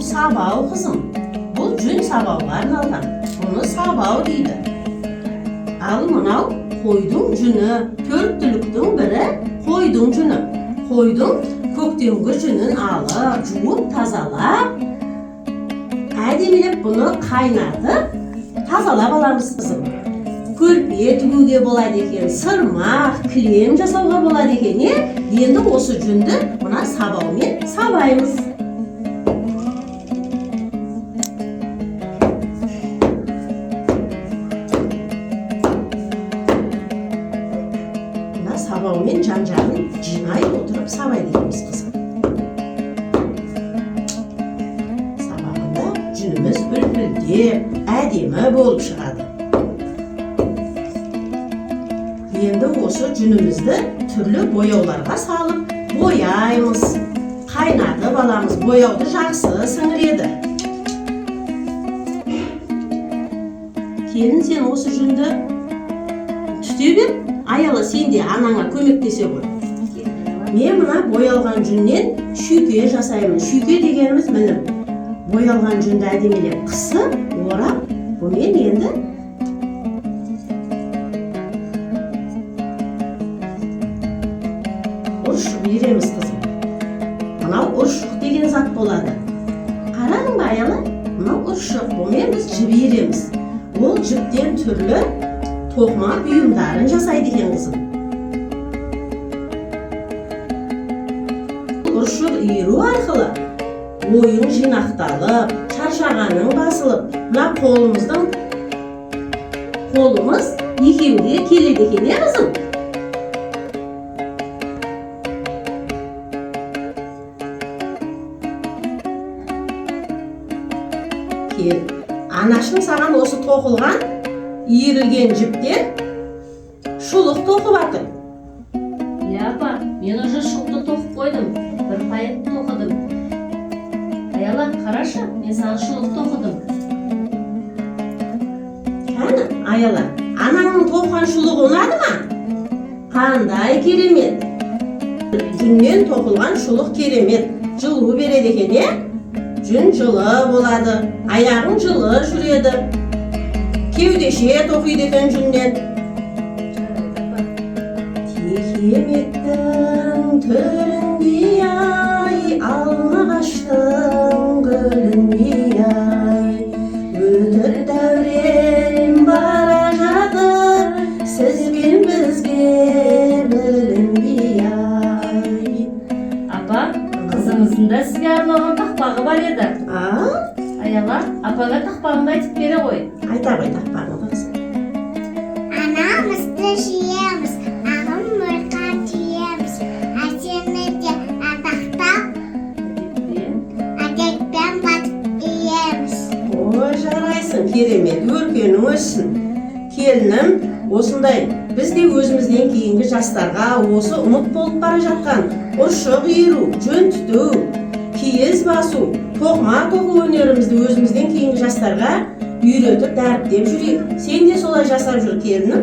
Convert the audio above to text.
сабау қызым. Бұл жүн сабауға арналған. Бұны сабау дейді. Ал мынау қойдың жүні. Төрт түліктің бірі қойдың жүні. Қойдың көктемгі жүнін алып, жуып, тазалап, әдемілеп бұны қайнатып, тазалап аламыз қызым. Көрпе тігуге болады екен, сырмақ, кілем жасауға болады екен. Енді осы жүнді мына сабаумен сабаймыз. Мына сабаумен жан-жағын жинай отырып сабай дейміз қызым. Сабағында жүніміз үлпілдеп, әдемі болып шығады. Енді осы жүнімізді түрлі бояуларға салып, бояймыз. Қайнатып аламыз, бояуды жақсы сіңіреді. Келін, сен осы жүнді түте бер, Аяла сен де анаңа көмектесе ғой. Мен мына боялған жүннен шүйке жасаймын. Шүйке дегеніміз мініп, боялған жүнді әдемелеп қысып, орап, бұмен енді ұршық береміз қызым. Мынау ұршық деген зат болады. Қарадың ба Аяла? Мынау ұршық, бұмен біз жіп береміз. Ол жіптен түрлі тоқыма бұйымдарын жасайды екен қызым. Ұршық иіру арқылы ойың жинақталып, шаршағаның басылып, мына қолымыз икемге келеді екен, қызым. Кел, анашың саған осы тоқылған, иірілген жіптен шұлық тоқып атыр. Апа, мен уже шұлықты тоқып қойдым, бір пайып тоқыдым. Аяла, қарашы, мен саған шұлық тоқыдым. Кәні, Аяла, анаңның тоққан шұлығы ұнады ма? Қандай керемет! Жүннен тоқылған шұлық керемет, жылу береді екен, Жүн жылы болады, аяғың жылы жүреді. Кеудеше тоқиды екен жүннен. Текеметтің түріндей ай, алма ағаштың гүліндей ай, өтір дәурен бара жатыр, сіз бен бізге білінбей ай. Апа, қызыңыздың да сізге арналған тақпағы бар еді. Аяла, апаға тақпағыңды айтып бере ғой. Айта ғой тақпағын қызым. Анамызды жиеміз, ағым мұрқа тиеміз, әсемеде атақтап, әдекпен батып иеміз. Ой, жарайсың, керемет, өркенің өссін. Келінім, осындай біз де өзімізден кейінгі жастарға осы ұмыт болып бара жатқан ұршық иіру, жүн түту, киіз басу, тоқыма тоқу өнерімізді өзімізден кейінгі жастарға үйретіп, дәріптеп жүрейік. Сен де солай жасап жүр, келінім.